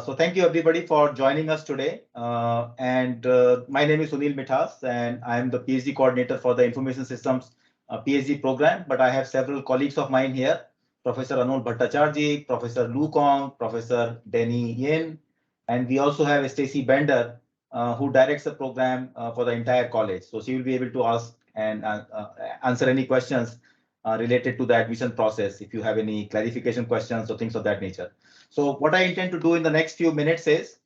So thank you everybody for joining us today. My name is Sunil Mithas, and I am the PhD coordinator for the Information Systems PhD program. But I have several colleagues of mine here: Professor Bhattacherjee, Professor Lu Kong, Professor Denny Yin, and we also have Stacee Bender, who directs the program for the entire college. So she will be able to ask and answer any questions related to the admission process if you have any clarification questions or things of that nature. So what I intend to do in the next few minutes is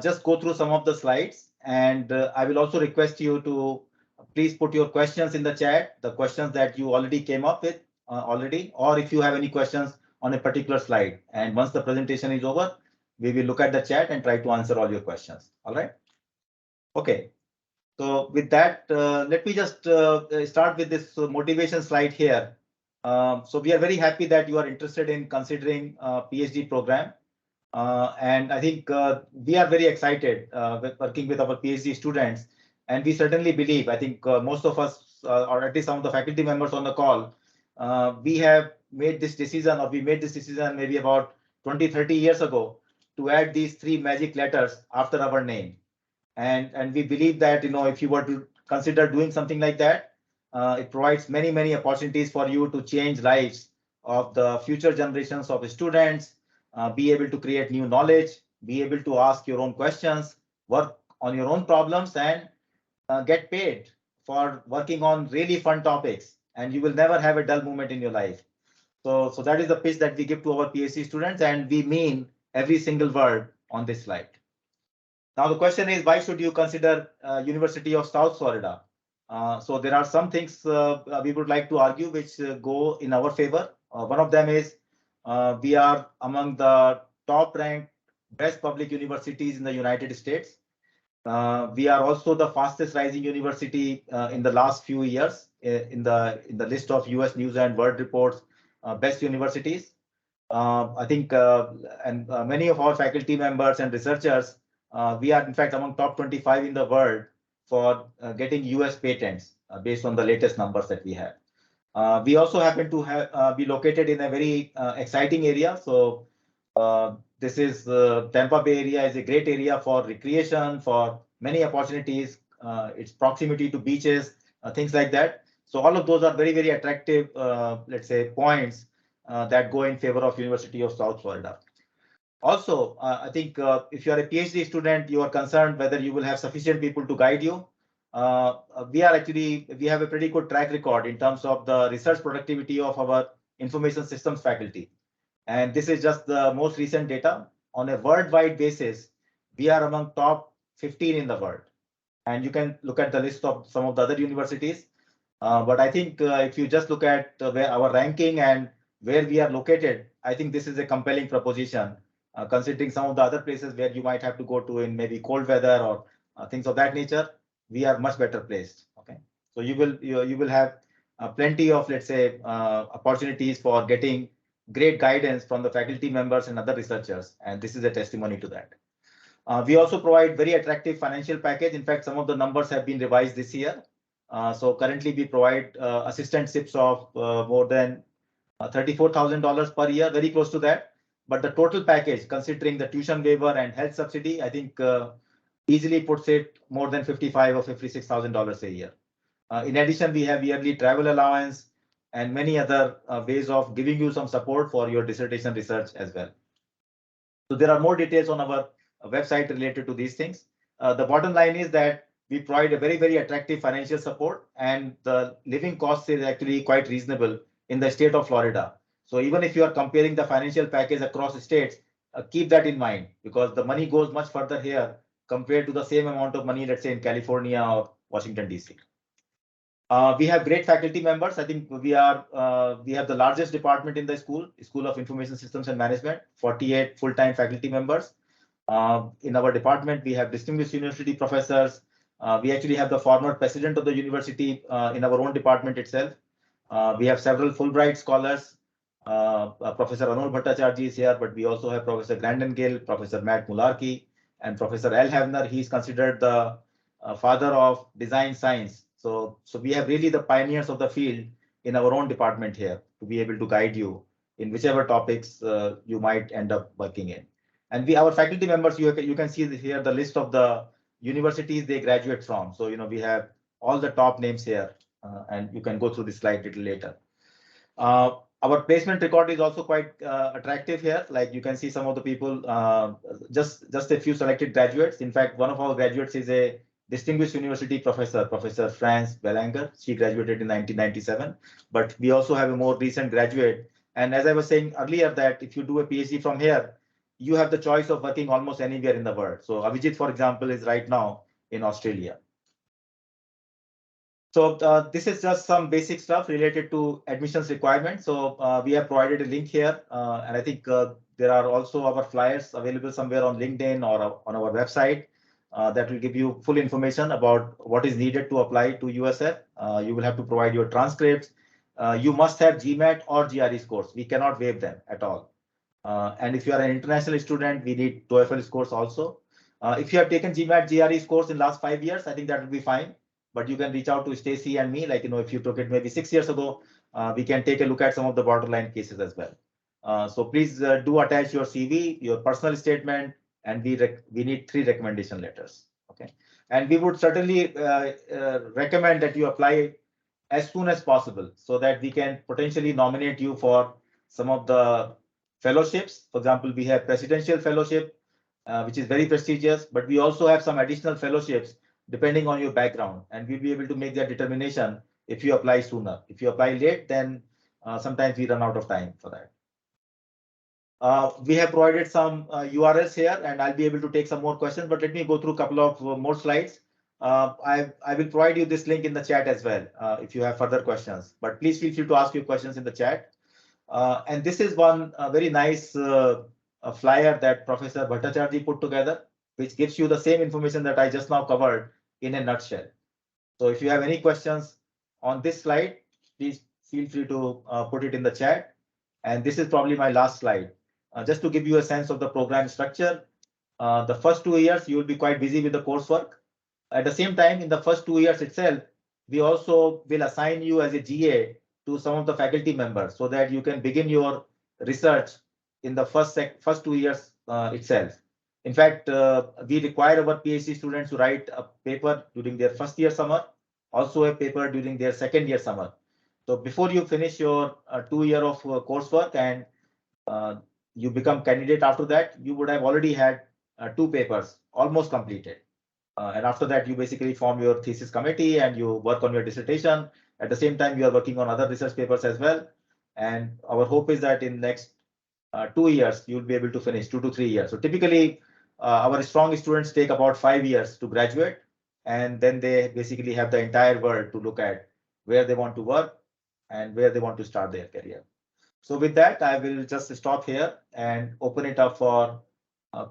just go through some of the slides, and I will also request you to please put your questions in the chat, the questions that you already came up with already, or if you have any questions on a particular slide. And once the presentation is over, we will look at the chat and try to answer all your questions. All right. Okay. So with that, let me just start with this motivation slide here. So we are very happy that you are interested in considering PhD program. And I think we are very excited with working with our PhD students. And we certainly believe, I think most of us, or at least some of the faculty members on the call, we have made this decision, or we made this decision maybe about 20, 30 years ago to add these 3 magic letters after our name. And we believe that, if you were to consider doing something like that, it provides many, many opportunities for you to change lives of the future generations of students, be able to create new knowledge, be able to ask your own questions, work on your own problems, and get paid for working on really fun topics. And you will never have a dull moment in your life. So that is the pitch that we give to our PhD students, and we mean every single word on this slide. Now the question is, why should you consider University of South Florida? So there are some things we would like to argue which go in our favor. One of them is we are among the top ranked best public universities in the United States. We are also the fastest rising university in the last few years in the list of US News and World Report's best universities. I think many of our faculty members and researchers, we are in fact among top 25 in the world for getting US patents based on the latest numbers that we have. We also happen to be located in a very exciting area. So this is Tampa Bay area is a great area for recreation, for many opportunities. Its proximity to beaches, things like that. So all of those are very, very attractive, let's say, points that go in favor of University of South Florida. Also, I think if you are a PhD student, you are concerned whether you will have sufficient people to guide you. We have a pretty good track record in terms of the research productivity of our information systems faculty. And this is just the most recent data. On a worldwide basis, we are among top 15 in the world. And you can look at the list of some of the other universities. But I think if you just look at where our ranking and where we are located, I think this is a compelling proposition, considering some of the other places where you might have to go to in maybe cold weather or things of that nature. We are much better placed. Okay, so you will have plenty of, let's say, opportunities for getting great guidance from the faculty members and other researchers, and this is a testimony to that. We also provide very attractive financial package. In fact, some of the numbers have been revised this year. So currently we provide assistantships of more than $34,000 per year, very close to that. But the total package, considering the tuition waiver and health subsidy, I think easily puts it more than $55,000 or $56,000 a year. In addition, we have yearly travel allowance and many other ways of giving you some support for your dissertation research as well. So there are more details on our website related to these things. The bottom line is that we provide a very, very attractive financial support, and the living cost is actually quite reasonable in the state of Florida. So even if you are comparing the financial package across states, keep that in mind, because the money goes much further here compared to the same amount of money, let's say, in California or Washington, D.C. We have great faculty members. I think we have the largest department in the School of Information Systems and Management, 48 full-time faculty members. In our department, we have distinguished university professors. We actually have the former president of the university in our own department itself. We have several Fulbright scholars. Professor Bhattacherjee is here, but we also have Professor Grandin Gill, Professor Matt Mularkey, and Professor Al Havner. He's considered the father of design science. So we have really the pioneers of the field in our own department here to be able to guide you in whichever topics you might end up working in. And our faculty members, you can see here the list of the universities they graduate from. So, we have all the top names here, and you can go through this slide a little later. Our placement record is also quite attractive here. Like you can see some of the people, just a few selected graduates. In fact, one of our graduates is a distinguished university professor, Professor Franz Belanger. She graduated in 1997. But we also have a more recent graduate. And as I was saying earlier, that if you do a PhD from here, you have the choice of working almost anywhere in the world. So Abhijit, for example, is right now in Australia. So this is just some basic stuff related to admissions requirements. So we have provided a link here, and I think there are also our flyers available somewhere on LinkedIn or on our website that will give you full information about what is needed to apply to USF. You will have to provide your transcripts. You must have GMAT or GRE scores. We cannot waive them at all. And if you are an international student, we need TOEFL scores also. If you have taken GMAT, GRE scores in last 5 years, I think that will be fine. But you can reach out to Stacey and me, like, if you took it maybe 6 years ago, we can take a look at some of the borderline cases as well. So please do attach your CV, your personal statement, and we need 3 recommendation letters. Okay. And we would certainly recommend that you apply as soon as possible so that we can potentially nominate you for some of the fellowships. For example, we have presidential fellowship, which is very prestigious, but we also have some additional fellowships depending on your background, and we'll be able to make that determination if you apply sooner. If you apply late, then sometimes we run out of time for that. We have provided some URLs here, and I'll be able to take some more questions, but let me go through a couple of more slides. I will provide you this link in the chat as well if you have further questions, but please feel free to ask your questions in the chat. And this is one very nice flyer that Professor Bhattacherjee put together, which gives you the same information that I just now covered in a nutshell. So if you have any questions on this slide, please feel free to put it in the chat. And this is probably my last slide. Just to give you a sense of the program structure, the first 2 years, you will be quite busy with the coursework. At the same time, in the first 2 years itself, we also will assign you as a GA to some of the faculty members so that you can begin your research in the first 2 years itself. In fact, we require our PhD students to write a paper during their first year summer, also a paper during their second year summer. So before you finish your 2 year of coursework and you become candidate after that, you would have already had 2 papers almost completed. And after that, you basically form your thesis committee and you work on your dissertation. At the same time, you are working on other research papers as well. And our hope is that in next 2 years, you'll be able to finish 2 to 3 years. So typically, our strong students take about 5 years to graduate, and then they basically have the entire world to look at where they want to work and where they want to start their career. So with that, I will just stop here and open it up for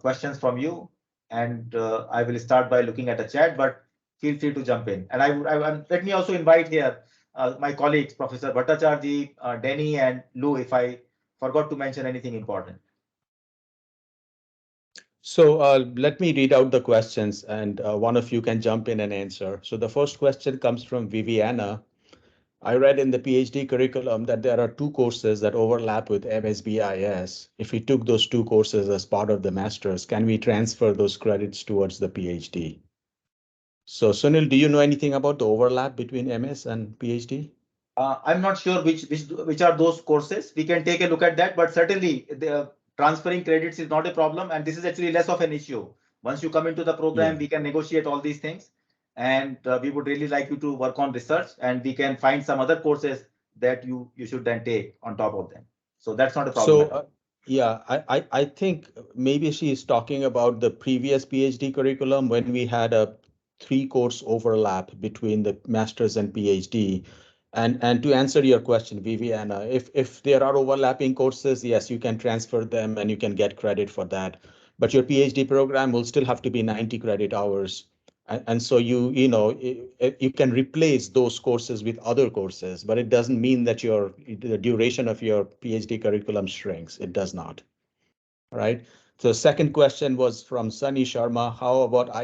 questions from you. And I will start by looking at the chat, but feel free to jump in. And let me also invite here my colleagues, Professor Bhattacherjee, Denny, and Lou, if I forgot to mention anything important. So let me read out the questions and one of you can jump in and answer. So the first question comes from Viviana. I read in the PhD curriculum that there are 2 courses that overlap with MSBIS. If we took those 2 courses as part of the master's, can we transfer those credits towards the PhD? So Sunil, do you know anything about the overlap between MS and PhD? I'm not sure which are those courses. We can take a look at that, but certainly the transferring credits is not a problem, and this is actually less of an issue. Once you come into the program, we can negotiate all these things, and we would really like you to work on research, and we can find some other courses that you should then take on top of them. So that's not a problem. So yeah, I think maybe she is talking about the previous PhD curriculum when we had a 3-course overlap between the master's and PhD. And to answer your question, Viviana, if there are overlapping courses, yes, you can transfer them and you can get credit for that. But your PhD program will still have to be 90 credit hours. And so you can replace those courses with other courses, but it doesn't mean that the duration of your PhD curriculum shrinks. It does not. All right. So second question was from Sunny Sharma. How about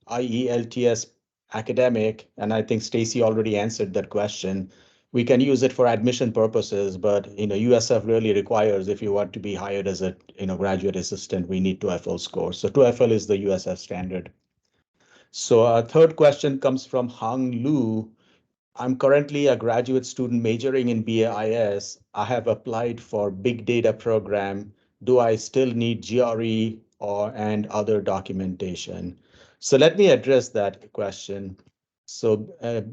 IELTS academic? And I think Stacey already answered that question. We can use it for admission purposes, but USF really requires, if you want to be hired as a graduate assistant, we need TOEFL score. So TOEFL is the USF standard. So our third question comes from Hang Lu. I'm currently a graduate student majoring in BAIS. I have applied for big data program. Do I still need GRE and other documentation? So let me address that question. So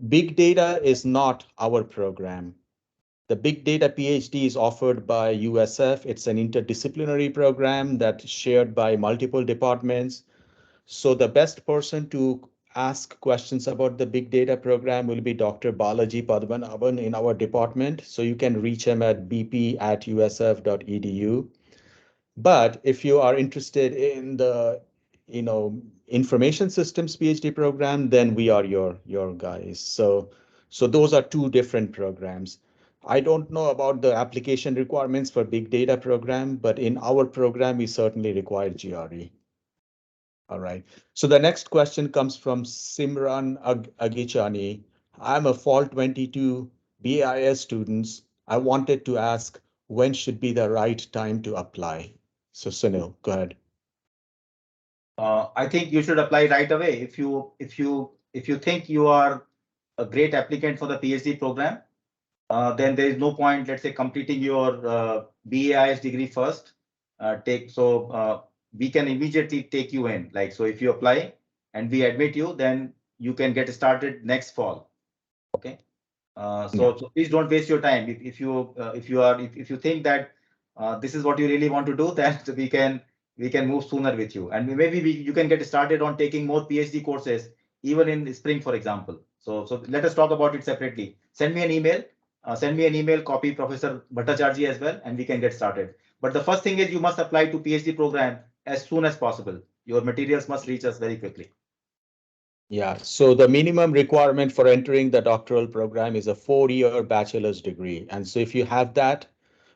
big data is not our program. The big data PhD is offered by USF. It's an interdisciplinary program that's shared by multiple departments. So the best person to ask questions about the big data program will be Dr. Balaji Padmanabhan in our department. So you can reach him at bp@usf.edu. But if you are interested in the information systems PhD program, then we are your guys. So those are two different programs. I don't know about the application requirements for big data program, but in our program, we certainly require GRE. All right. So the next question comes from Simran Agichani. I'm a fall 22 BIS students. I wanted to ask when should be the right time to apply? So Sunil, go ahead. I think you should apply right away. If you think you are a great applicant for the PhD program, then there is no point, let's say, completing your BAIS degree first. We can immediately take you in. Like, so if you apply and we admit you, then you can get started next fall. Okay. So please don't waste your time. If you think that this is what you really want to do, then we can move sooner with you, and maybe you can get started on taking more PhD courses even in spring, for example. So let us talk about it separately. Send me an email, copy Professor Bhattacherjee as well, and we can get started. But the first thing is you must apply to PhD program as soon as possible. Your materials must reach us very quickly. Yeah, so the minimum requirement for entering the doctoral program is a 4-year bachelor's degree. And so if you have that,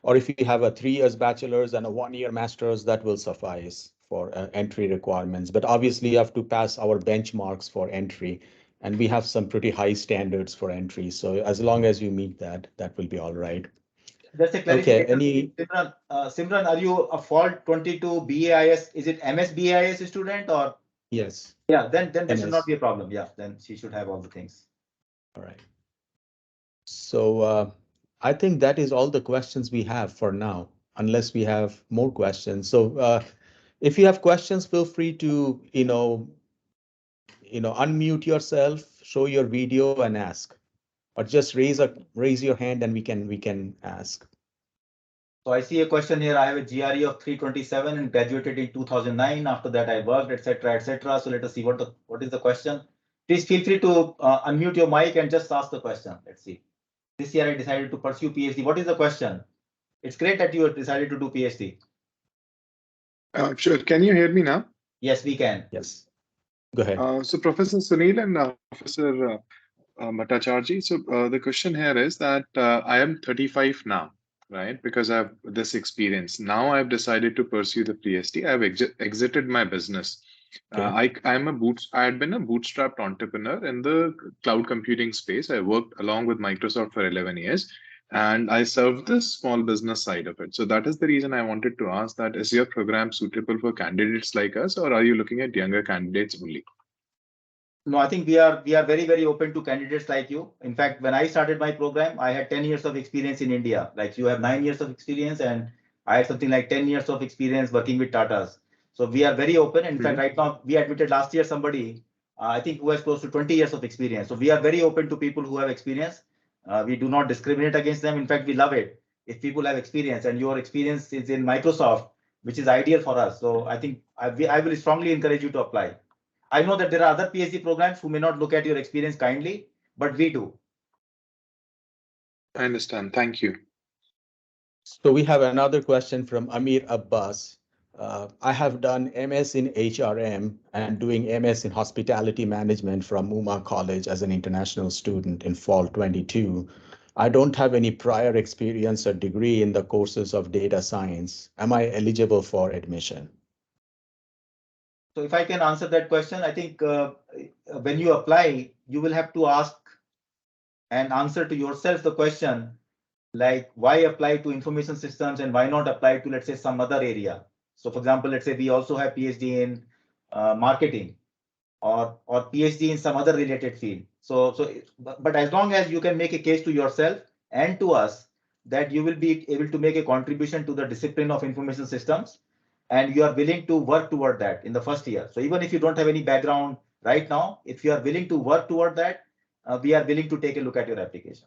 or if you have a 3 years bachelor's and a 1-year master's, that will suffice for entry requirements. But obviously you have to pass our benchmarks for entry. And we have some pretty high standards for entry. So as long as you meet that, that will be all right. That's a clarification. Okay, Simran, are you a fall 22 BAIS? Is it MS BAIS student or? Yes. Yeah, then there should MS. not be a problem. Yeah, then she should have all the things. All right. So I think that is all the questions we have for now, unless we have more questions. So if you have questions, feel free to unmute yourself, show your video, and ask, or just raise your hand and we can ask. So I see a question here. I have a GRE of 327 and graduated in 2009. After that, I worked, etc., etc. So let us see what is the question. Please feel free to unmute your mic and just ask the question. Let's see. This year I decided to pursue PhD. What is the question? It's great that you have decided to do PhD. Sure. Can you hear me now? Yes, we can. Yes. Go ahead. So Professor Sunil and Professor Bhattacherjee. So the question here is that I am 35 now, right? Because I have this experience. Now I've decided to pursue the PhD. I've exited my business. Okay. I had been a bootstrapped entrepreneur in the cloud computing space. I worked along with Microsoft for 11 years. And I serve the small business side of it. So that is the reason I wanted to ask that, is your program suitable for candidates like us, or are you looking at younger candidates only? No, I think we are very, very open to candidates like you. In fact, when I started my program, I had 10 years of experience in India. Like you have 9 years of experience, and I had something like 10 years of experience working with Tatas. So we are very open. In fact, right now we admitted last year somebody, I think, who has close to 20 years of experience. So we are very open to people who have experience. We do not discriminate against them. In fact, we love it if people have experience, and your experience is in Microsoft, which is ideal for us. So I think I will strongly encourage you to apply. I know that there are other PhD programs who may not look at your experience kindly, but we do. I understand. Thank you. So we have another question from Amir Abbas. I have done MS in HRM and doing MS in hospitality management from Muma College as an international student in fall 22. I don't have any prior experience or degree in the courses of data science. Am I eligible for admission? So if I can answer that question, I think when you apply, you will have to ask and answer to yourself the question, like why apply to information systems and why not apply to, let's say, some other area. So for example, let's say we also have PhD in marketing or PhD in some other related field. But as long as you can make a case to yourself and to us that you will be able to make a contribution to the discipline of information systems, and you are willing to work toward that in the first year. So even if you don't have any background right now, if you are willing to work toward that, we are willing to take a look at your application.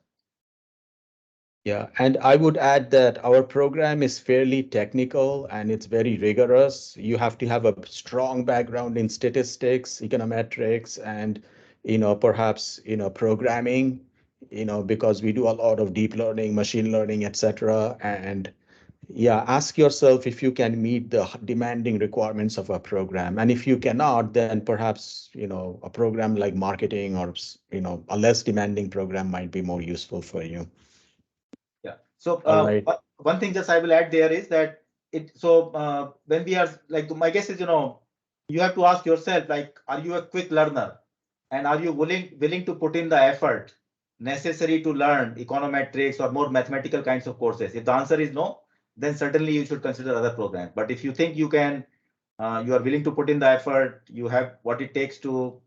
Yeah, and I would add that our program is fairly technical and it's very rigorous. You have to have a strong background in statistics, econometrics, and perhaps programming, because we do a lot of deep learning, machine learning, etc. And yeah, ask yourself if you can meet the demanding requirements of a program. And if you cannot, then perhaps a program like marketing or a less demanding program might be more useful for you. So right. One thing just I will add there is that when we are like, my guess is, you have to ask yourself, like, are you a quick learner and are you willing to put in the effort necessary to learn econometrics or more mathematical kinds of courses? If the answer is no, then certainly you should consider other programs. But if you think you can, you are willing to put in the effort, you have what it takes to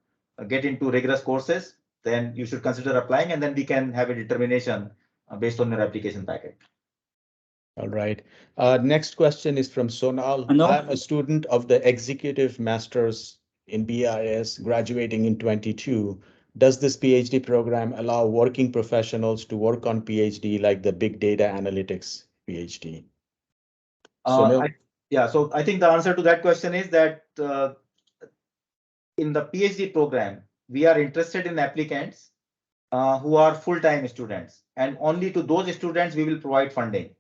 get into rigorous courses, then you should consider applying, and then we can have a determination based on your application packet. All right. Next question is from Sonal. I'm a student of the Executive Masters in BIS, graduating in 22. Does this PhD program allow working professionals to work on PhD like the Big Data Analytics PhD? So I think the answer to that question is that in the PhD program, we are interested in applicants who are full-time students, and only to those students we will provide funding.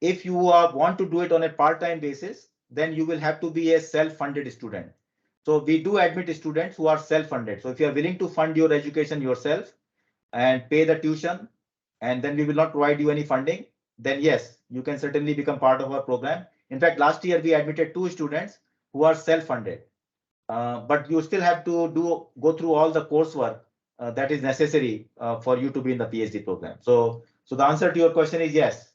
If you want to do it on a part-time basis, then you will have to be a self-funded student. So we do admit students who are self-funded. So if you are willing to fund your education yourself and pay the tuition, and then we will not provide you any funding, then yes, you can certainly become part of our program. In fact, last year we admitted 2 students who are self-funded, but you still have to go through all the coursework that is necessary for you to be in the PhD program. So the answer to your question is yes.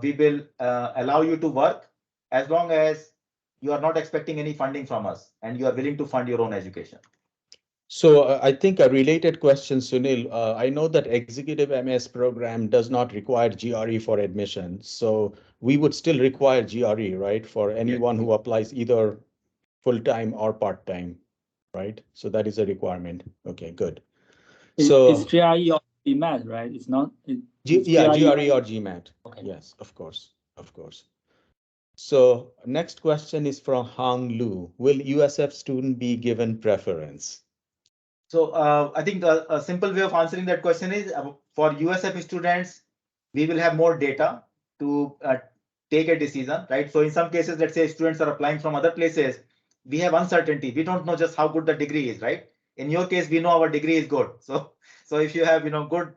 We will allow you to work as long as you are not expecting any funding from us and you are willing to fund your own education. So I think a related question, Sunil, I know that Executive MS program does not require GRE for admission. So we would still require GRE, right? For anyone who applies either full-time or part-time, right? So that is a requirement. Okay, good. So it's GRE or GMAT, right? It's not. GRE or GMAT. Okay. Yes, of course. So next question is from Hang Lu. Will USF student be given preference? So I think a simple way of answering that question is for USF students, we will have more data to take a decision, right? So in some cases, let's say students are applying from other places, we have uncertainty. We don't know just how good the degree is, right? In your case, we know our degree is good. So if you have good,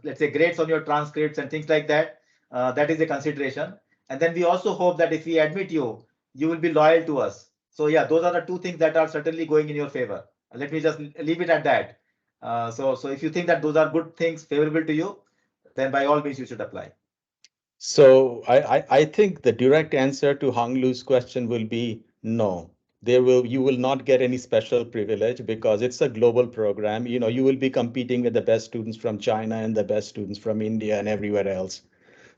let's say, grades on your transcripts and things like that, that is a consideration. And then we also hope that if we admit you, you will be loyal to us. So yeah, those are the 2 things that are certainly going in your favor. Let me just leave it at that. So if you think that those are good things favorable to you, then by all means you should apply. So I think the direct answer to Hang Lu's question will be no. You will not get any special privilege because it's a global program. You will be competing with the best students from China and the best students from India and everywhere else.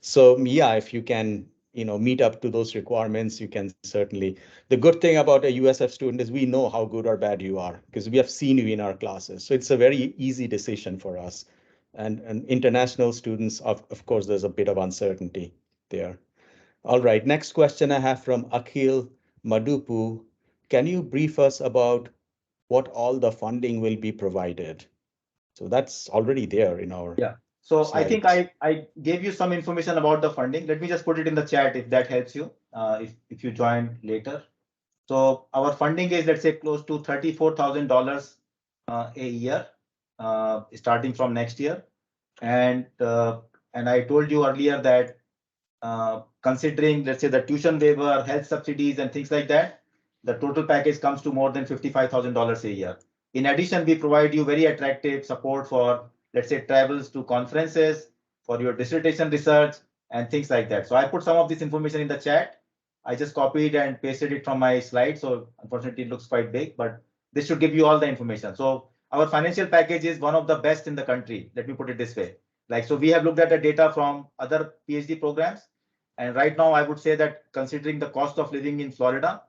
So yeah, if you can meet up to those requirements, you can certainly. The good thing about a USF student is we know how good or bad you are because we have seen you in our classes. So it's a very easy decision for us. And international students, of course, there's a bit of uncertainty there. All right, next question I have from Akhil Madupu. Can you brief us about what all the funding will be provided? So that's already there in our So slides. I think I gave you some information about the funding. Let me just put it in the chat if that helps you, if you join later. So our funding is, let's say, close to $34,000 a year, starting from next year. And I told you earlier that considering, let's say, the tuition waiver, health subsidies, and things like that, the total package comes to more than $55,000 a year. In addition, we provide you very attractive support for let's say, travels to conferences, for your dissertation research, and things like that. So I put some of this information in the chat. I just copied and pasted it from my slide. So unfortunately, it looks quite big, but this should give you all the information. So our financial package is one of the best in the country. Let me put it this way. Like, so we have looked at the data from other PhD programs. And right now, I would say that considering the cost of living in Florida,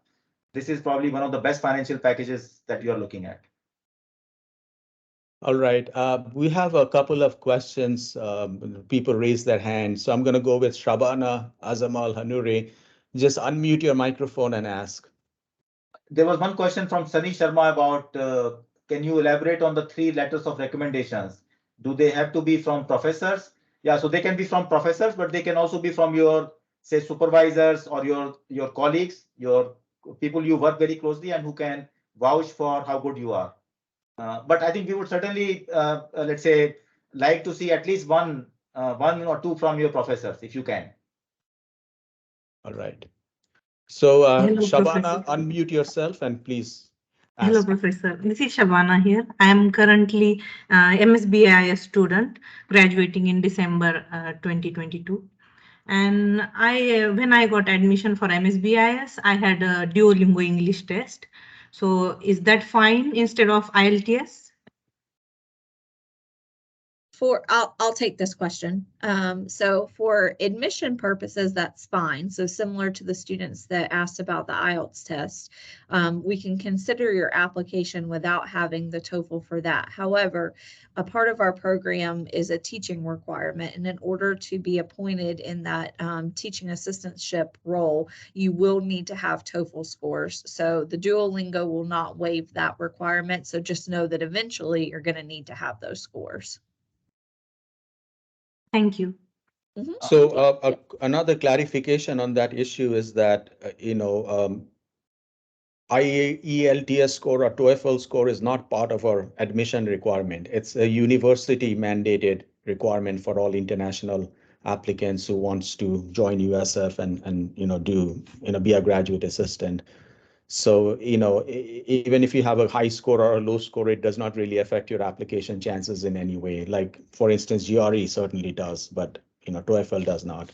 this is probably one of the best financial packages that you are looking at. All right. We have a couple of questions. People raise their hands. So I'm going to go with Shabana Azamal Hanuri. Just unmute your microphone and ask. There was one question from Sunny Sharma about, can you elaborate on the 3 letters of recommendations? Do they have to be from professors? Yeah, so they can be from professors, but they can also be from your, say, supervisors or your colleagues, your people you work very closely and who can vouch for how good you are. But I think we would certainly, let's say, like to see at least one or two from your professors, if you can. All right. So Hello, Shabana, Professor. unmute yourself and please ask. Hello, Professor. This is Shabana here. I am currently MSBIS student graduating in December 2022. And when I got admission for MSBIS, I had a Duolingo English test. So is that fine instead of IELTS? I'll take this question. So for admission purposes, that's fine. So similar to the students that asked about the IELTS test, we can consider your application without having the TOEFL for that. However, a part of our program is a teaching requirement, and in order to be appointed in that teaching assistantship role, you will need to have TOEFL scores. So the Duolingo will not waive that requirement. So just know that eventually you're going to need to have those scores. Thank you. Mm-hmm. So another clarification on that issue is that, IELTS score or TOEFL score is not part of our admission requirement. It's a university mandated requirement for all international applicants who wants to join USF and be a graduate assistant. So, even if you have a high score or a low score, it does not really affect your application chances in any way. Like, for instance, GRE certainly does, but TOEFL does not.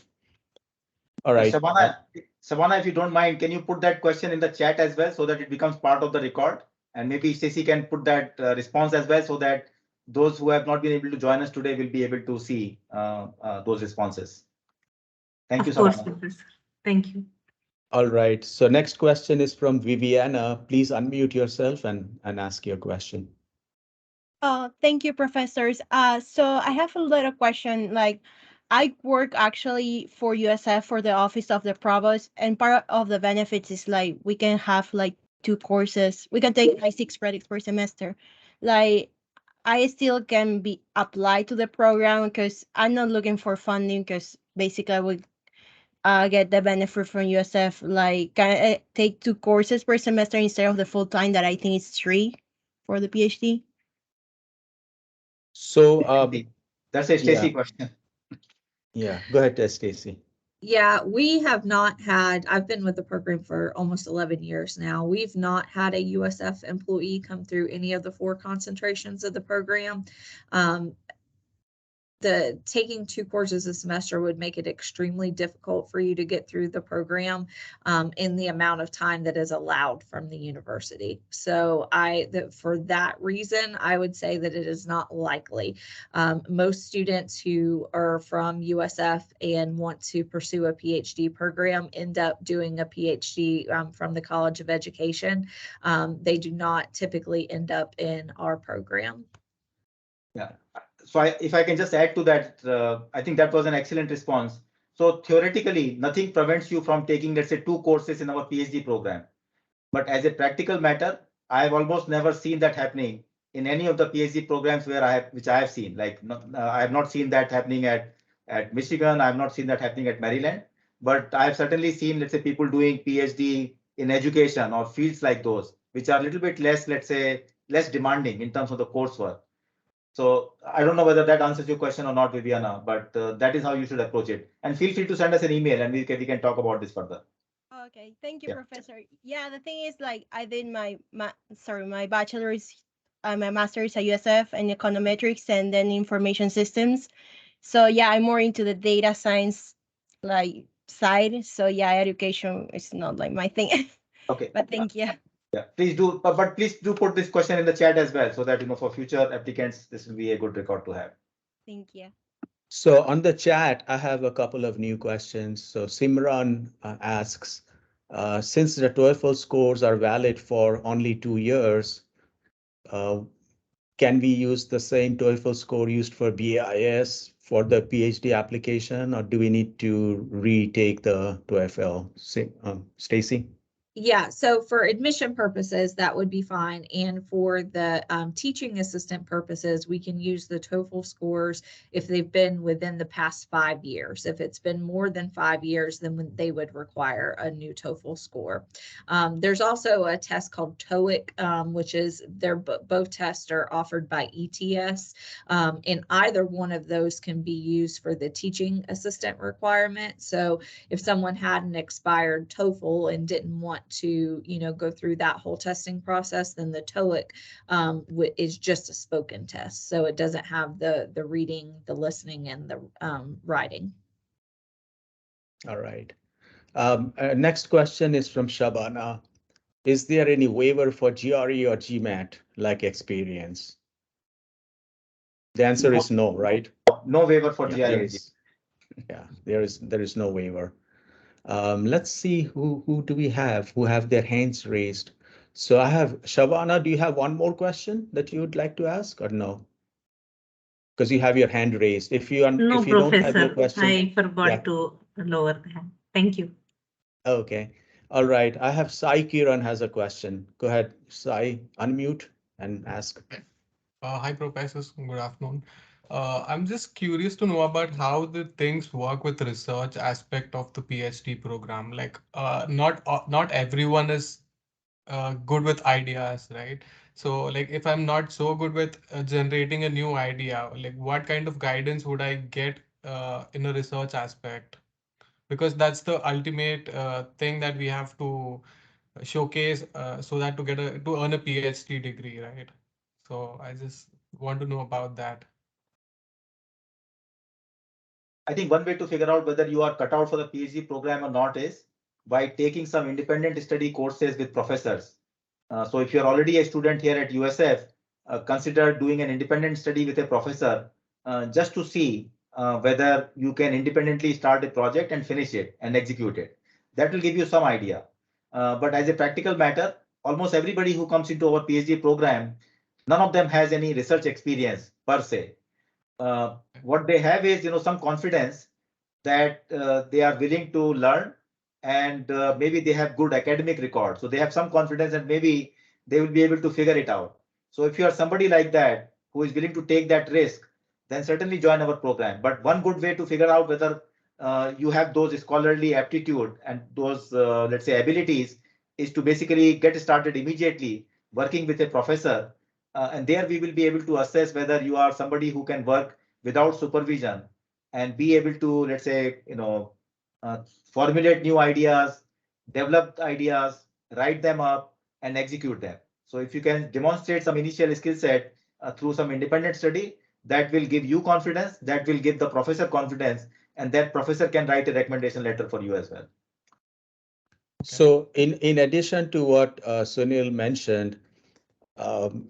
All right. Shabana, if you don't mind, can you put that question in the chat as well so that it becomes part of the record? And maybe Stacey can put that response as well so that those who have not been able to join us today will be able to see those responses. Thank you, Of course, Shabana. Professor. Thank you. All right. So next question is from Viviana. Please unmute yourself and ask your question. Thank you, professors. So I have a little question. Like, I work actually for USF for the Office of the Provost, and part of the benefits is like we can have like 2 courses. We can take like 6 credits per semester. Like, I still can be applied to the program because I'm not looking for funding because basically I would get the benefit from USF. Like, can I take 2 courses per semester instead of the full time that I think is 3 for the PhD? So that's a Stacey question. Yeah, go ahead, Stacey. Yeah, we have not had, I've been with the program for almost 11 years now. We've not had a USF employee come through any of the 4 concentrations of the program. The taking 2 courses a semester would make it extremely difficult for you to get through the program in the amount of time that is allowed from the university. So for that reason, I would say that it is not likely. Most students who are from USF and want to pursue a PhD program end up doing a PhD from the College of Education. They do not typically end up in our program. Yeah. So if I can just add to that, I think that was an excellent response. So theoretically, nothing prevents you from taking, let's say, 2 courses in our PhD program. But as a practical matter, I have almost never seen that happening in any of the PhD programs which I have seen. Like, I have not seen that happening at Michigan. I have not seen that happening at Maryland. But I have certainly seen, let's say, people doing PhD in education or fields like those, which are a little bit less, let's say, less demanding in terms of the coursework. So I don't know whether that answers your question or not, Viviana, but that is how you should approach it. And feel free to send us an email and we can talk about this further. Okay, thank you, Professor. Yeah, the thing is, like, I did my bachelor's my master's at USF in econometrics and then information systems. So yeah, I'm more into the data science like side. So yeah, education is not like my thing. Okay. But thank you. Yeah, please do, but please do put this question in the chat as well, so that for future applicants, this will be a good record to have. Thank you. So on the chat, I have a couple of new questions. So Simran asks, since the TOEFL scores are valid for only 2 years, can we use the same TOEFL score used for BAIS for the PhD application, or do we need to retake the TOEFL? Stacey? Yeah, so for admission purposes, that would be fine. And for the teaching assistant purposes, we can use the TOEFL scores if they've been within the past 5 years. If it's been more than 5 years, then they would require a new TOEFL score. There's also a test called TOEIC, which is both tests are offered by ETS. And either one of those can be used for the teaching assistant requirement. So if someone had an expired TOEFL and didn't want to, go through that whole testing process, then the TOEIC is just a spoken test. So it doesn't have the reading, the listening, and the writing. All right. Next question is from Shabana. Is there any waiver for GRE or GMAT like experience? The answer is no, right? No waiver for Yeah, GRE. Yeah, there is no waiver. Let's see who do we have who have their hands raised. So I have Shabana. Do you have one more question that you would like to ask, or no? Because you have your hand raised. If you No, if you don't have your Professor, question, I forgot yeah. to lower the hand. Thank you. Okay. All right. I have Sai Kiran has a question. Go ahead, Sai, unmute and ask. Hi, professors. Good afternoon. I'm just curious to know about how the things work with research aspect of the PhD program. Like, not everyone is good with ideas, right? So, like, if I'm not so good with generating a new idea, like, what kind of guidance would I get in a research aspect? Because that's the ultimate thing that we have to showcase so that to earn a PhD degree, right? So I just want to know about that. I think one way to figure out whether you are cut out for the PhD program or not is by taking some independent study courses with professors. So if you're already a student here at USF, consider doing an independent study with a professor just to see whether you can independently start a project and finish it and execute it. That will give you some idea. But as a practical matter, almost everybody who comes into our PhD program, none of them has any research experience per se. What they have is some confidence that they are willing to learn, and maybe they have good academic record, so they have some confidence and maybe they will be able to figure it out. So if you are somebody like that who is willing to take that risk, then certainly join our program. But one good way to figure out whether you have those scholarly aptitude and those let's say abilities is to basically get started immediately working with a professor. And there we will be able to assess whether you are somebody who can work without supervision and be able to, let's say, formulate new ideas, develop ideas, write them up, and execute them. So if you can demonstrate some initial skill set through some independent study, that will give you confidence, that will give the professor confidence, and that professor can write a recommendation letter for you as well. So in addition to what Sunil mentioned, one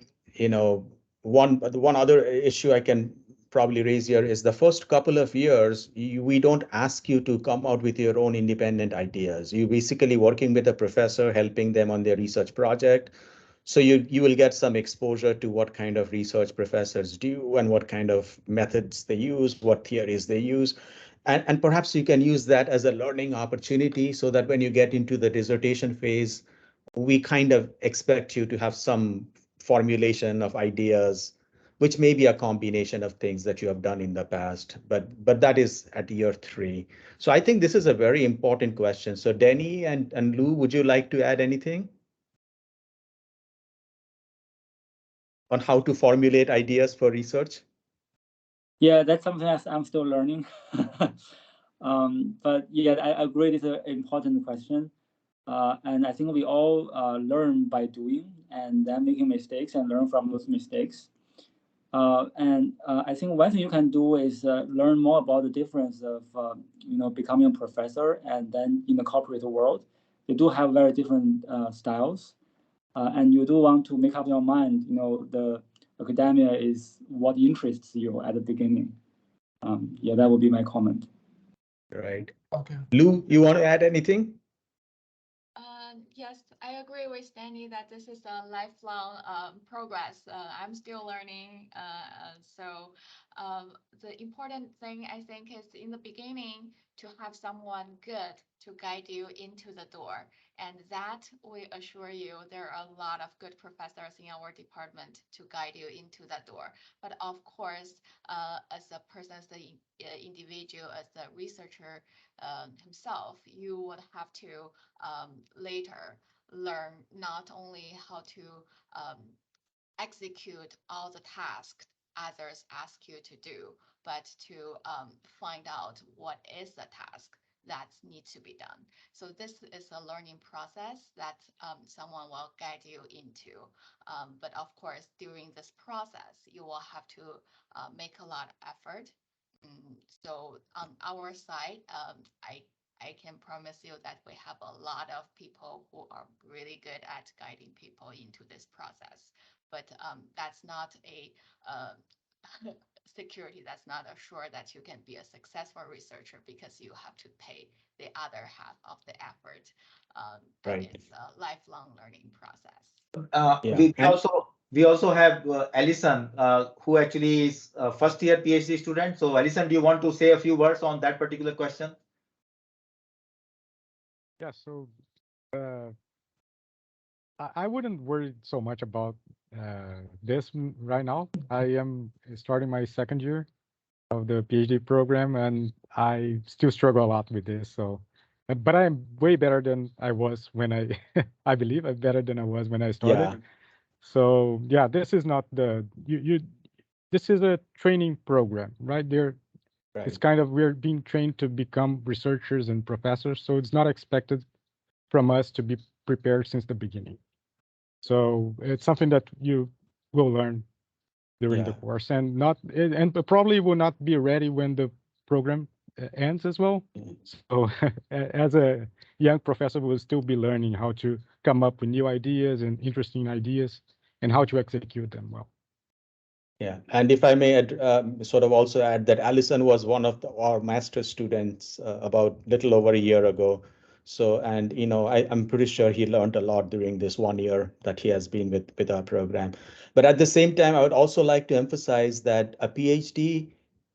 other issue I can probably raise here is the first couple of years, we don't ask you to come out with your own independent ideas. You basically working with a professor, helping them on their research project. So you will get some exposure to what kind of research professors do and what kind of methods they use, what theories they use. And perhaps you can use that as a learning opportunity so that when you get into the dissertation phase, we kind of expect you to have some formulation of ideas, which may be a combination of things that you have done in the past, but that is at year 3. So I think this is a very important question. So Denny and Lou, would you like to add anything on how to formulate ideas for research? Yeah, that's something that I'm still learning. But yeah, I agree it's an important question. And I think we all learn by doing. and then making mistakes and learn from those mistakes. I think one thing you can do is learn more about the difference of becoming a professor and then in the corporate world. They do have very different styles, and you do want to make up your mind. The academia is what interests you at the beginning. Yeah, that would be my comment. Right. Okay. Lou, you want to add anything? Yes, I agree with Danny that this is a lifelong progress. I'm still learning. So the important thing I think is in the beginning to have someone good to guide you into the door. And that we assure you, there are a lot of good professors in our department to guide you into that door. But of course, as a person, as the individual, as the researcher himself, you would have to later learn not only how to execute all the tasks others ask you to do, but to find out what is the task that needs to be done. So this is a learning process that someone will guide you into. But of course, during this process, you will have to make a lot of effort. So on our side, I can promise you that we have a lot of people who are really good at guiding people into this process. But that's not a security. That's not assured that you can be a successful researcher because you have to pay the other half of the effort. Right. It's a lifelong learning process. We also have Alison, who actually is a first year PhD student. So Alison, do you want to say a few words on that particular question? Yeah, so I wouldn't worry so much about this right now. I am starting my second year of the PhD program, and I still struggle a lot with this. So, but I'm way better than I was when I, I believe I'm better than I was when I started. Yeah. So yeah, this is not the this is a training program, right? There, it's Right. kind of we're being trained to become researchers and professors. So it's not expected from us to be prepared since the beginning. So it's something that you will learn during the Yeah. course, and probably will not be ready when the program ends as well. So as a young professor, we'll still be learning how to come up with new ideas and interesting ideas and how to execute them well. Yeah, and if I may sort of also add that Alison was one of our master students about little over a year ago. So, and I'm pretty sure he learned a lot during this 1 year that he has been with our program. But at the same time, I would also like to emphasize that a PhD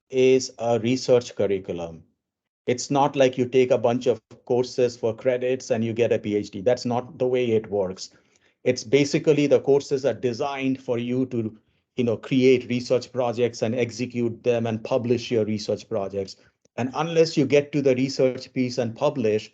is a research curriculum. It's not like you take a bunch of courses for credits and you get a PhD. That's not the way it works. It's basically the courses are designed for you to create research projects and execute them and publish your research projects. And unless you get to the research piece and publish,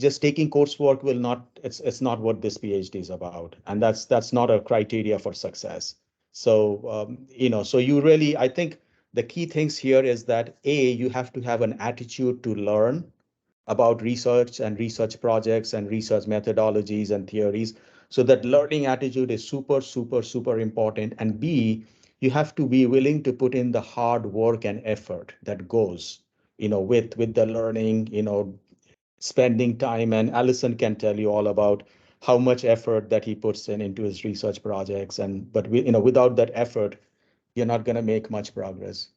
just taking coursework will not, it's not what this PhD is about. And that's not a criteria for success. So, so you really, I think the key things here is that you have to have an attitude to learn about research and research projects and research methodologies and theories. So that learning attitude is super, super, super important. And B, you have to be willing to put in the hard work and effort that goes, with the learning, spending time. And Alison can tell you all about how much effort that he puts into his research projects. But without that effort, you're not going to make much progress.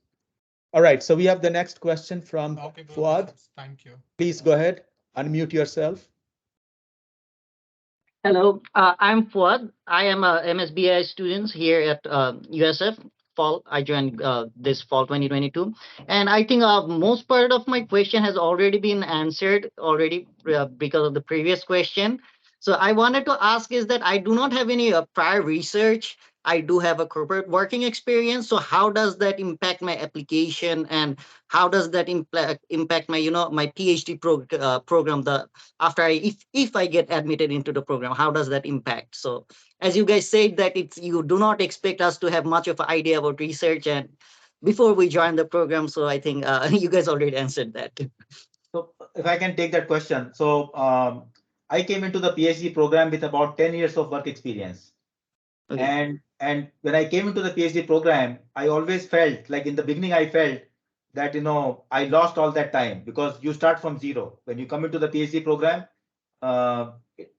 All right, so we have the next question from Fuad. Thank you. Please go ahead, unmute yourself. Hello, I'm Fuad. I am a MSBI student here at USF. I joined this fall 2022, and I think most part of my question has already been answered already because of the previous question. So I wanted to ask is that I do not have any prior research. I do have a corporate working experience. So how does that impact my application, and how does that impact my my PhD program? If I get admitted into the program, how does that impact? So as you guys said that you do not expect us to have much of an idea about research and before we join the program. So I think you guys already answered that. So if I can take that question. So I came into the PhD program with about 10 years of work experience. Okay. And when I came into the PhD program, I always felt like in the beginning, I felt that, I lost all that time because you start from zero. When you come into the PhD program, uh,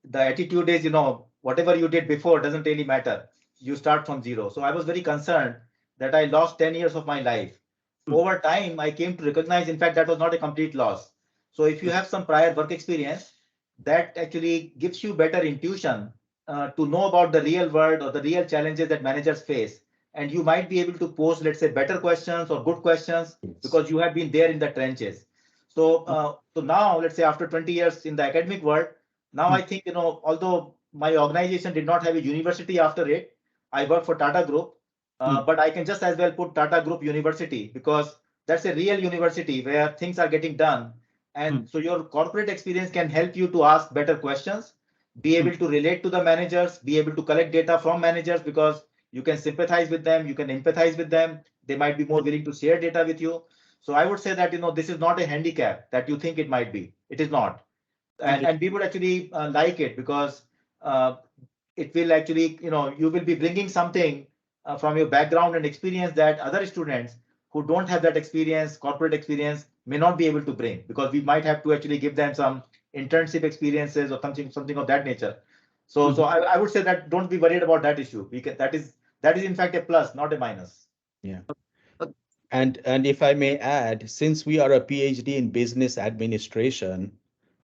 the attitude is, whatever you did before doesn't really matter. You start from zero. So I was very concerned that I lost 10 years of my life. Over time, I came to recognize, in fact, that was not a complete loss. So if you have some prior work experience, that actually gives you better intuition to know about the real world or the real challenges that managers face. And you might be able to pose, let's say, better questions or good questions because you have been there in the trenches. So now, let's say after 20 years in the academic world, now I think, although my organization did not have a university after it, I work for Tata Group, but I can just as well put Tata Group University because that's a real university where things are getting done. And so your corporate experience can help you to ask better questions, be able to relate to the managers, be able to collect data from managers because you can sympathize with them, you can empathize with them. They might be more willing to share data with you. So I would say that, this is not a handicap that you think it might be. It is not. And we would actually like it because uh, it will actually, you will be bringing something from your background and experience that other students who don't have that experience, corporate experience, may not be able to bring because we might have to actually give them some internship experiences or something of that nature. So I would say that don't be worried about that issue. That is in fact a plus, not a minus. Yeah. And if I may add, since we are a PhD in business administration,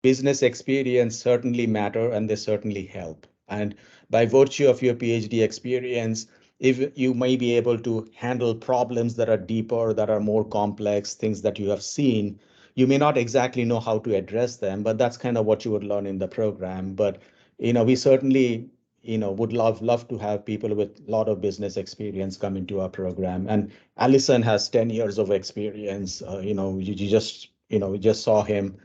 business experience certainly matter and they certainly help. And by virtue of your PhD experience, if you may be able to handle problems that are deeper, that are more complex, things that you have seen, you may not exactly know how to address them, but that's kind of what you would learn in the program. But we certainly would love to have people with a lot of business experience come into our program. And Allison has 10 years of experience. You just saw him.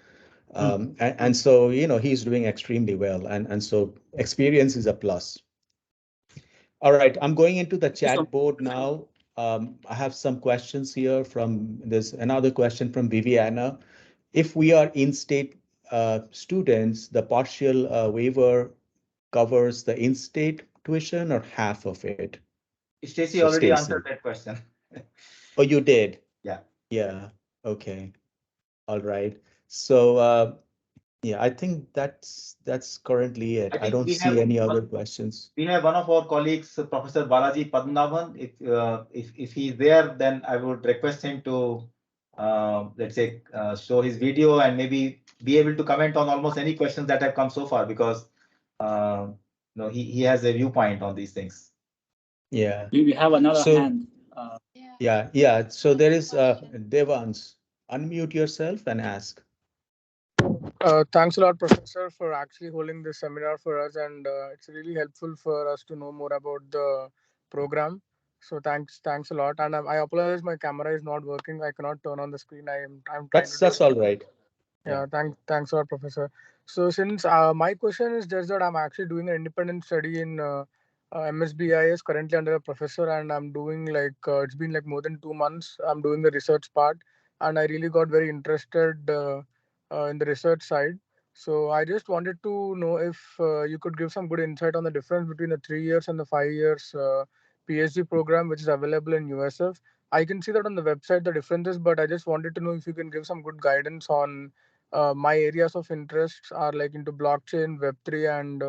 And so, he's doing extremely well. And so experience is a plus. All right, I'm going into the chat board now. I have some questions here there's another question from Viviana. If we are in-state students, the partial waiver covers the in-state tuition or half of it? Stacey already answered that question. Oh, you did? Yeah. Yeah. Okay. All right. So yeah, I think that's currently it. I don't see any other questions. We have one of our colleagues, Professor Balaji Padmanabhan. If he's there, then I would request him to let's say show his video and maybe be able to comment on almost any questions that have come so far because he has a viewpoint on these things. Yeah. We have another hand. Yeah. So there is Devans. Unmute yourself and ask. Thanks a lot, Professor, for actually holding this seminar for us, and it's really helpful for us to know more about the program. So thanks a lot. And I apologize, my camera is not working. I cannot turn on the screen. I'm trying to. That's all right. Yeah. Thanks a lot, Professor. So since my question is just that I'm actually doing an independent study in MSBIS currently under a professor, and I'm doing it's been like more than 2 months. I'm doing the research part, and I really got very interested in the research side. So I just wanted to know if you could give some good insight on the difference between the 3 years and the 5 years PhD program, which is available in USF. I can see that on the website, the differences, but I just wanted to know if you can give some good guidance on my areas of interests are like into blockchain, Web3, and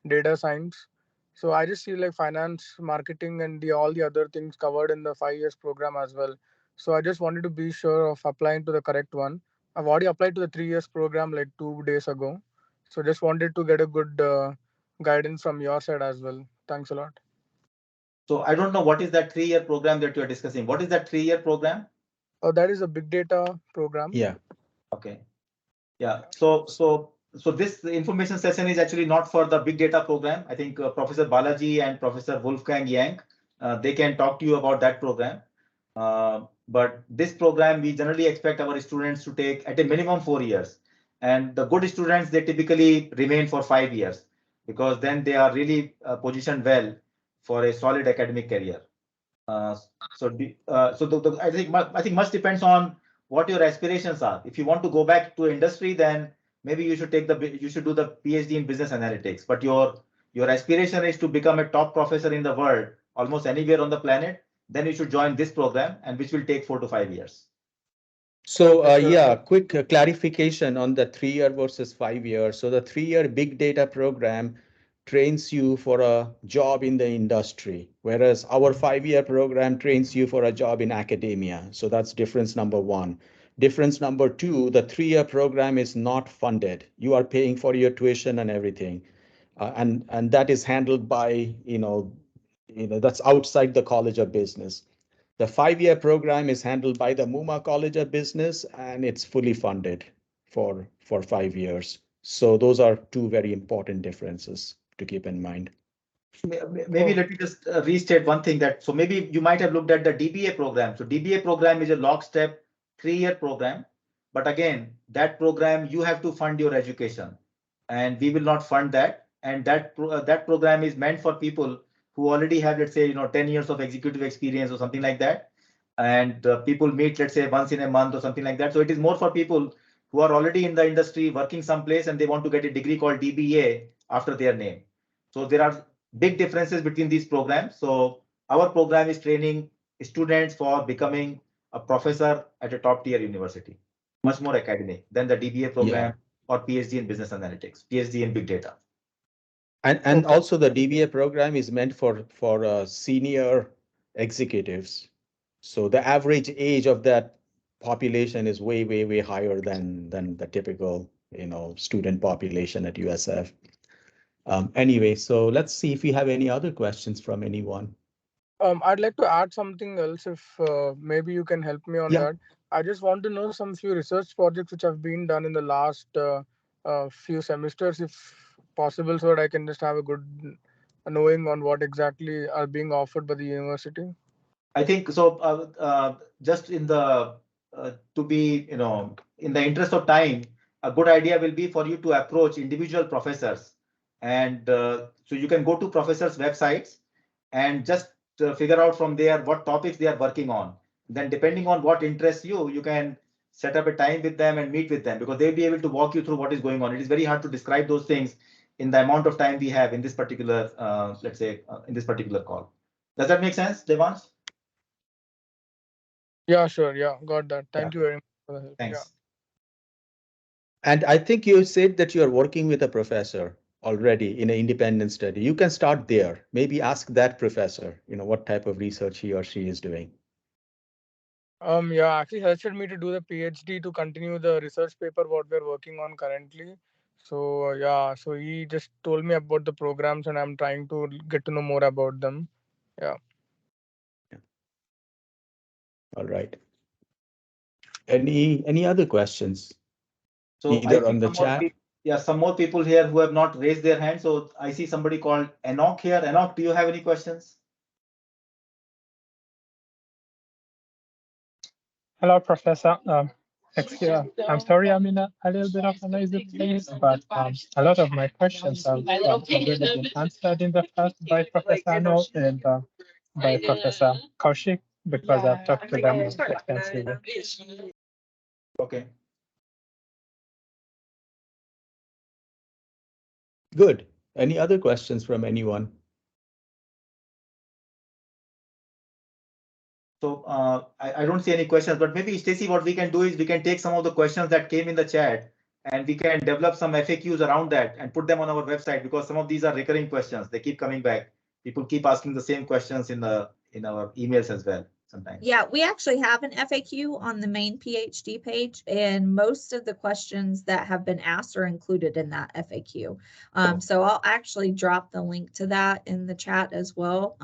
data science. So I just see like finance, marketing, and all the other things covered in the 5 years program as well. So I just wanted to be sure of applying to the correct one. I've already applied to the 3 years program like 2 days ago. So just wanted to get a good guidance from your side as well. Thanks a lot. So I don't know what is that 3-year program that you are discussing. What is that 3-year program? That is a big data program. Yeah. Okay. Yeah. So this information session is actually not for the big data program. I think Professor Balaji and Professor Wolfgang Yang, they can talk to you about that program. But this program, we generally expect our students to take at a minimum 4 years. And the good students, they typically remain for 5 years because then they are really positioned well for a solid academic career. I think much depends on what your aspirations are. If you want to go back to industry, then maybe you should do the PhD in business analytics. But your your aspiration is to become a top professor in the world, almost anywhere on the planet, then you should join this program, and which will take 4 to 5 years. So yeah, quick clarification on the 3-year versus 5-year. So the 3-year big data program trains you for a job in the industry, whereas our 5-year program trains you for a job in academia. So that's difference number one. Difference number two, the 3-year program is not funded. You are paying for your tuition and everything. And that is handled by, that's outside the College of Business. The 5-year program is handled by the Muma College of Business, and it's fully funded for 5 years. So those are two very important differences to keep in mind. Maybe let me just restate one thing that, so maybe you might have looked at the DBA program. So DBA program is a lockstep 3-year program. But again, that program, you have to fund your education, and we will not fund that. And that program is meant for people who already have, let's say, 10 years of executive experience or something like that. And people meet, let's say, once in a month or something like that. So it is more for people who are already in the industry working someplace and they want to get a degree called DBA after their name. So there are big differences between these programs. So our program is training students for becoming a professor at a top tier university, much more academic than the DBA program or PhD in business analytics, PhD in big data. And also the DBA program is meant for senior executives. So the average age of that population is way higher than the typical student population at USF. Anyway, so let's see if we have any other questions from anyone. I'd like to add something else if maybe you can help me on that. I just want to know some few research projects which have been done in the last few semesters, if possible, so that I can just have a good knowing on what exactly are being offered by the university. I think so. Just in the to be, in the interest of time, a good idea will be for you to approach individual professors, and so you can go to professors' websites and just figure out from there what topics they are working on. Then, depending on what interests you, you can set up a time with them and meet with them, because they'll be able to walk you through what is going on. It is very hard to describe those things in the amount of time we have in this particular, let's say, in this particular call. Does that make sense, Devans? Yeah, sure. Yeah, got that. Thank you very much for the help. Thanks. Yeah. And I think you said that you are working with a professor already in an independent study. You can start there. Maybe ask that professor, what type of research he or she is doing. Yeah, actually suggested me to do the PhD to continue the research paper what we're working on currently. So yeah, so he just told me about the programs and I'm trying to get to know more about them. Yeah. All right. Any other questions? So either on the chat? Some more people here who have not raised their hand. So I see somebody called Enoch here. Enoch, do you have any questions? Hello, Professor. I'm sorry I'm in a little bit of a noisy place, but a lot of my questions have already been answered in the past by Professor Ano and by Professor Kaushik, because I've talked to them extensively. Okay. Good. Any other questions from anyone? So I don't see any questions, but maybe Stacey, what we can do is we can take some of the questions that came in the chat and we can develop some FAQs around that and put them on our website, because some of these are recurring questions. They keep coming back. People keep asking the same questions in our emails as well sometimes. Yeah, we actually have an FAQ on the main PhD page, and most of the questions that have been asked are included in that FAQ. So I'll actually drop the link to that in the chat as well.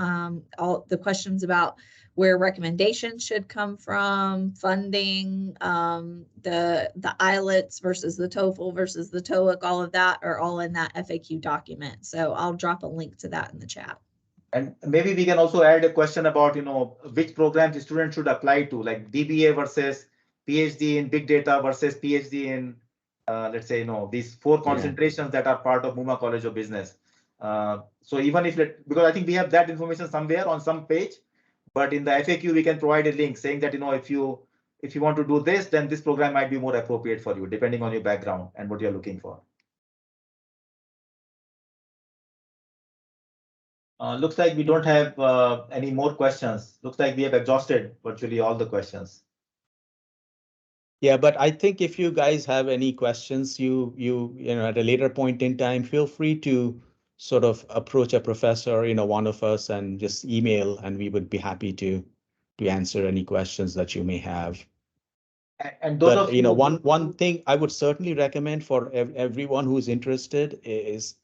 All the questions about where recommendations should come from, funding, the IELTS versus the TOEFL versus the TOEIC, all of that are all in that FAQ document. So I'll drop a link to that in the chat. And maybe we can also add a question about, which programs the student should apply to, like DBA versus PhD in big data versus PhD in, let's say, these 4 concentrations that are part of Muma College of Business. So even if, because I think we have that information somewhere on some page, but in the FAQ, we can provide a link saying that, if you want to do this, then this program might be more appropriate for you, depending on your background and what you're looking for. Looks like we don't have any more questions. Looks like we have exhausted virtually all the questions. Yeah, but I think if you guys have any questions, you know, at a later point in time, feel free to sort of approach a professor, you know, one of us, and just email, and we would be happy to answer any questions that you may have. And those But of you know, you, one thing I would certainly recommend for everyone who's interested is,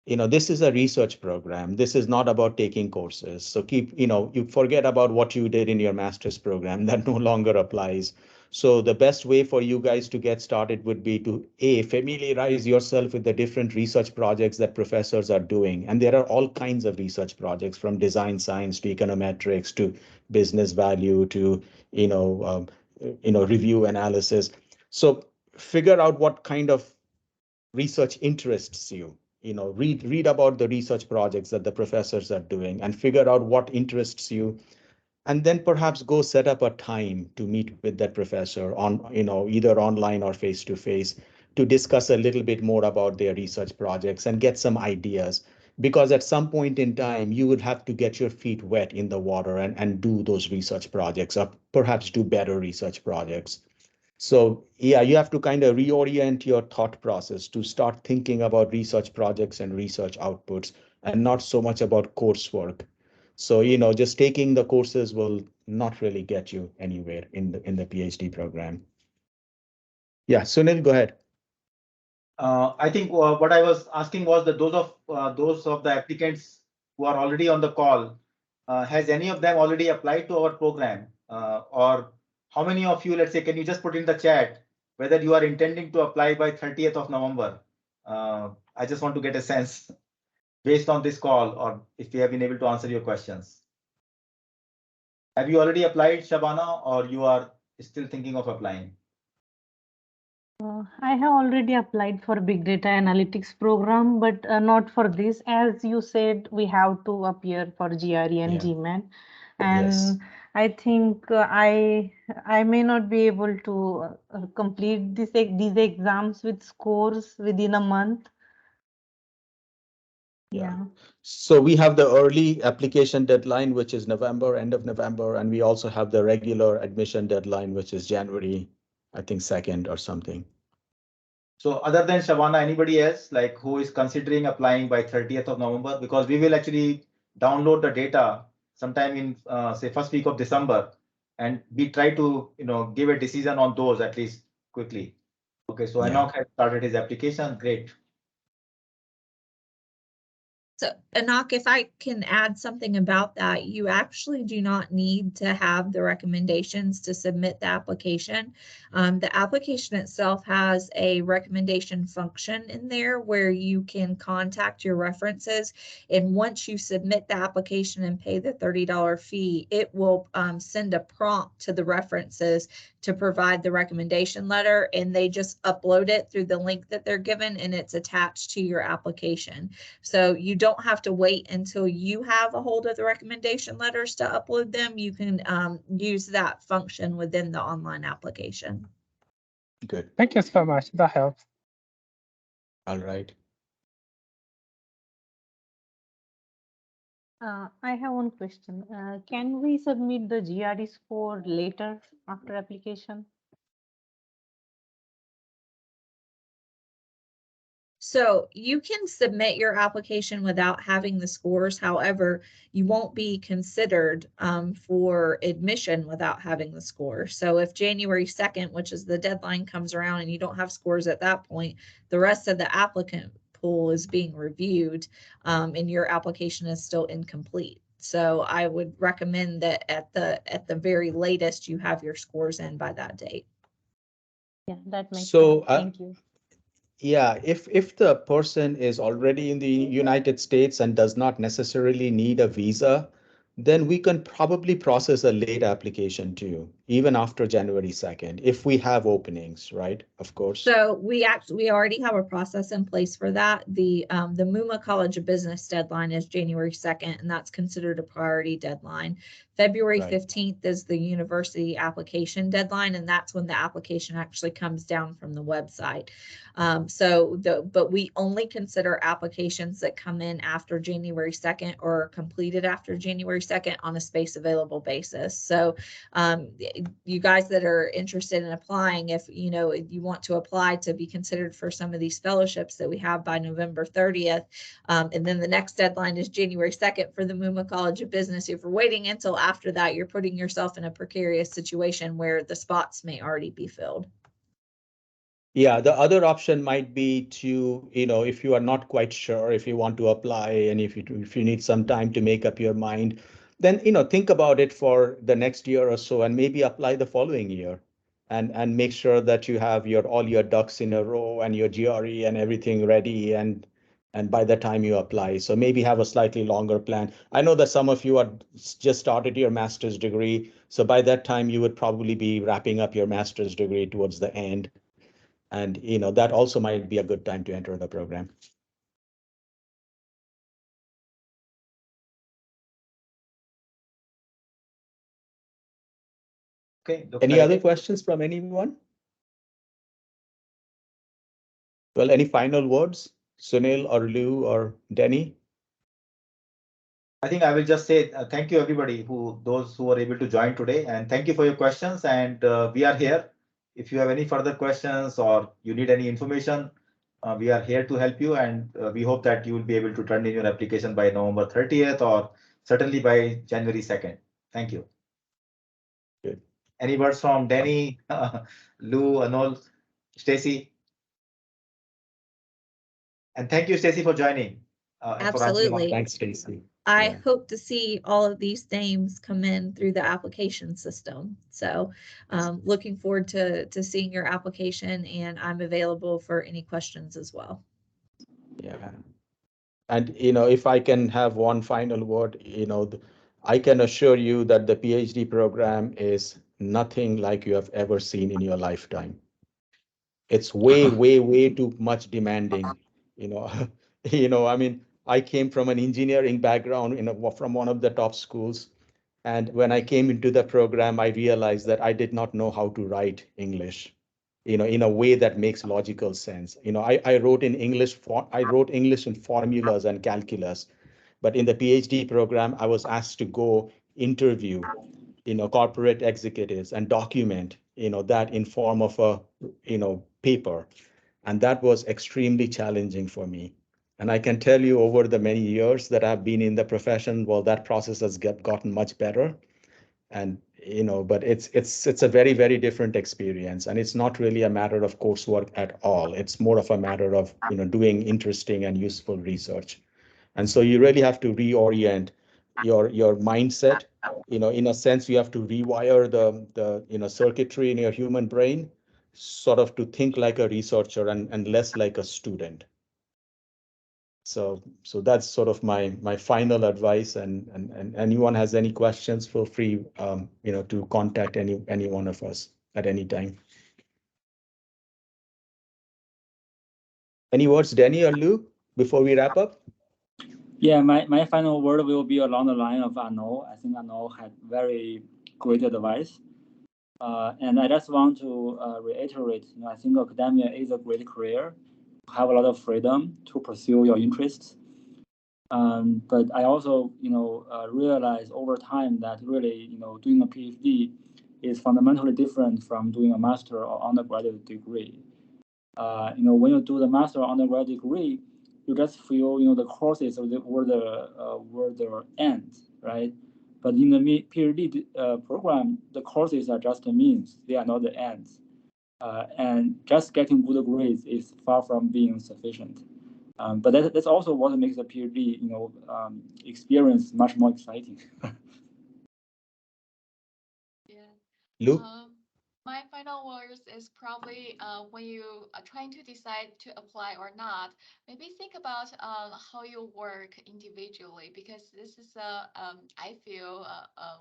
you know, this is a research program. This is not about taking courses. So keep, you know, you forget about what you did in your master's program. That no longer applies. So the best way for you guys to get started would be to familiarize yourself with the different research projects that professors are doing. And there are all kinds of research projects, from design science to econometrics to business value to, review analysis. So figure out what kind of research interests you. You know, read about the research projects that the professors are doing and figure out what interests you, and then perhaps go set up a time to meet with that professor on, you know, either online or face to face, to discuss a little bit more about their research projects and get some ideas. Because at some point in time, you would have to get your feet wet in the water and do those research projects, or perhaps do better research projects. So yeah, you have to kind of reorient your thought process to start thinking about research projects and research outputs, and not so much about coursework. So, you know, just taking the courses will not really get you anywhere in the PhD program. Yeah, Sunil, go ahead. I think what I was asking was that those of the applicants who are already on the call, has any of them already applied to our program? Or how many of you, let's say, can you just put in the chat whether you are intending to apply by 30th of November? I just want to get a sense based on this call, or if we have been able to answer your questions. Have you already applied, Shabana, or you are still thinking of applying? I have already applied for big data analytics program, but not for this. As you said, we have to appear for GRE and Yeah. GMAT, and Yes. I think I may not be able to complete these exams with scores within a month. Yeah. So we have the early application deadline, which is November, end of November, and we also have the regular admission deadline, which is January, I think 2nd or something. So other than Shabana, anybody else like who is considering applying by 30th of November? Because we will actually download the data sometime in say first week of December, and we try to, you know, give a decision on those at least quickly. Okay, so Yeah. Anak has started his application. Great. So, Anak, if I can add something about that, you actually do not need to have the recommendations to submit the application. The application itself has a recommendation function in there where you can contact your references. And once you submit the application and pay the $30 fee, it will send a prompt to the references to provide the recommendation letter, and they just upload it through the link that they're given, and it's attached to your application. So you don't have to wait until you have a hold of the recommendation letters to upload them. You can use that function within the online application. Good. Thank you so much. That helps. All right. I have one question. Can we submit the GRE score later after application? So you can submit your application without having the scores. However, you won't be considered for admission without having the score. So if January 2nd, which is the deadline, comes around and you don't have scores at that point, the rest of the applicant pool is being reviewed and your application is still incomplete. So I would recommend that at the very latest, you have your scores in by that date. Yeah, that makes So, sense. Thank you. Yeah, if the person is already in the United States and does not necessarily need a visa, then we can probably process a late application too. even after January 2nd, if we have openings, right? Of course. So we already have a process in place for that. The Muma College of Business deadline is January 2nd, and that's considered a priority deadline. February 15th is the university application deadline, and that's when the application actually comes down from the website. But we only consider applications that come in after January 2nd or are completed after January 2nd on a space available basis. So you guys that are interested in applying, if you want to apply to be considered for some of these fellowships that we have by November 30th, and then the next deadline is January 2nd for the Muma College of Business. If you're waiting until after that, you're putting yourself in a precarious situation where the spots may already be filled. Yeah, the other option might be to, if you are not quite sure if you want to apply and if you need some time to make up your mind, then, think about it for the next year or so and maybe apply the following year and make sure that you have all your ducks in a row and your GRE and everything ready and by the time you apply. So maybe have a slightly longer plan. I know that some of you are just started your master's degree. So by that time, you would probably be wrapping up your master's degree towards the end. And that also might be a good time to enter the program. Okay. Any other questions from anyone? Well, any final words, Sunil or Lou or Denny? I think I will just say thank you everybody those who were able to join today, and thank you for your questions. And we are here. If you have any further questions or you need any information, we are here to help you, and we hope that you will be able to turn in your application by November 30th or certainly by January 2nd. Thank you. Good. Any words from Danny, Lou, Anol, Stacey? And thank you, Stacey, for joining. Absolutely. Thanks, Stacey. I hope to see all of these names come in through the application system. So looking forward to seeing your application, and I'm available for any questions as well. Yeah. And, if I can have one final word, I can assure you that the PhD program is nothing like you have ever seen in your lifetime. It's way, way, way too much demanding. I mean, I came from an engineering background, from one of the top schools. And when I came into the program, I realized that I did not know how to write English, in a way that makes logical sense. I wrote in English, I wrote English in formulas and calculus, but in the PhD program, I was asked to go interview, corporate executives and document, that in form of a, paper. And that was extremely challenging for me. And I can tell you over the many years that I've been in the profession, well, that process has gotten much better. And, but it's a very, very different experience. And it's not really a matter of coursework at all. It's more of a matter of, doing interesting and useful research. And so you really have to reorient your mindset. In a sense, you have to rewire the circuitry in your human brain, sort of to think like a researcher and less like a student. So that's sort of my final advice. And anyone has any questions, feel free to contact any one of us at any time. Any words, Danny or Lou, before we wrap up? Yeah, my final word will be along the line of Anol. I think Anol had very great advice. And I just want to reiterate, I think academia is a great career. You have a lot of freedom to pursue your interests. But I also, realize over time that really, doing a PhD is fundamentally different from doing a master or undergraduate degree. When you do the master or undergraduate degree, you just feel, the courses were the end, right? But in the PhD program, the courses are just the means; they are not the ends. And just getting good grades is far from being sufficient. But that's also what makes the PhD, experience much more exciting. Yeah. Lou? My final words is probably when you are trying to decide to apply or not, maybe think about how you work individually, because this is I feel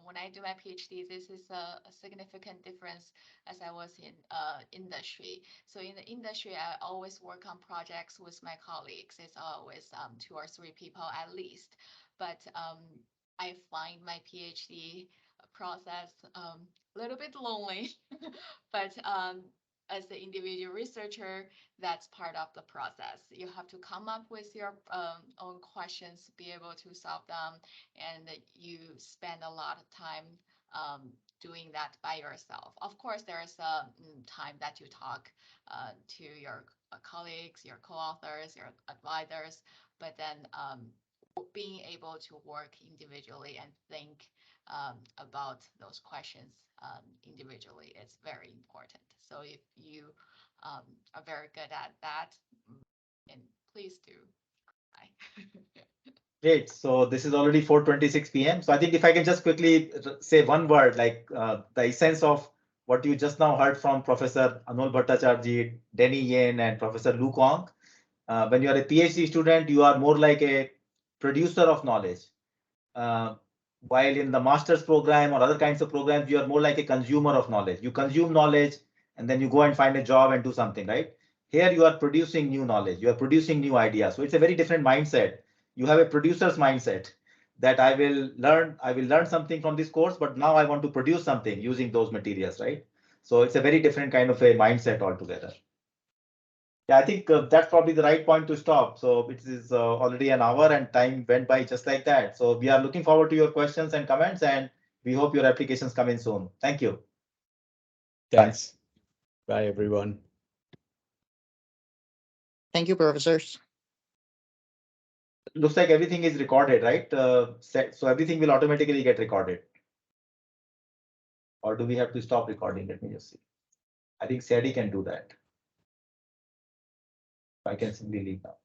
when I do my PhD, this is a significant difference as I was in industry. So in the industry, I always work on projects with my colleagues. It's always 2 or 3 people at least. But I find my PhD process a little bit lonely, but as the individual researcher, that's part of the process. You have to come up with your own questions, be able to solve them, and you spend a lot of time doing that by yourself. Of course, there's a time that you talk to your colleagues, your co-authors, your advisors, but then being able to work individually and think about those questions individually is very important. So if you are very good at that, and please do try. Great. So this is already 4:26 p.m. So I think if I can just quickly say one word, like the essence of what you just now heard from Professor Anil Bhattacherjee, Denny Yen, and Professor Lu Kong. When you are a PhD student, you are more like a producer of knowledge. While in the master's program or other kinds of programs, you are more like a consumer of knowledge. You consume knowledge and then you go and find a job and do something, right? Here you are producing new knowledge, you are producing new ideas. So it's a very different mindset. You have a producer's mindset that I will learn something from this course, but now I want to produce something using those materials, right? So it's a very different kind of a mindset altogether. Yeah, I think that's probably the right point to stop. So it is already an hour and time went by just like that. So we are looking forward to your questions and comments, and we hope your applications come in soon. Thank you. Thanks. Bye, everyone. Thank you, professors. Looks like everything is recorded, right? So everything will automatically get recorded. Or do we have to stop recording? Let me just see. I think Sadie can do that. I can simply leave now.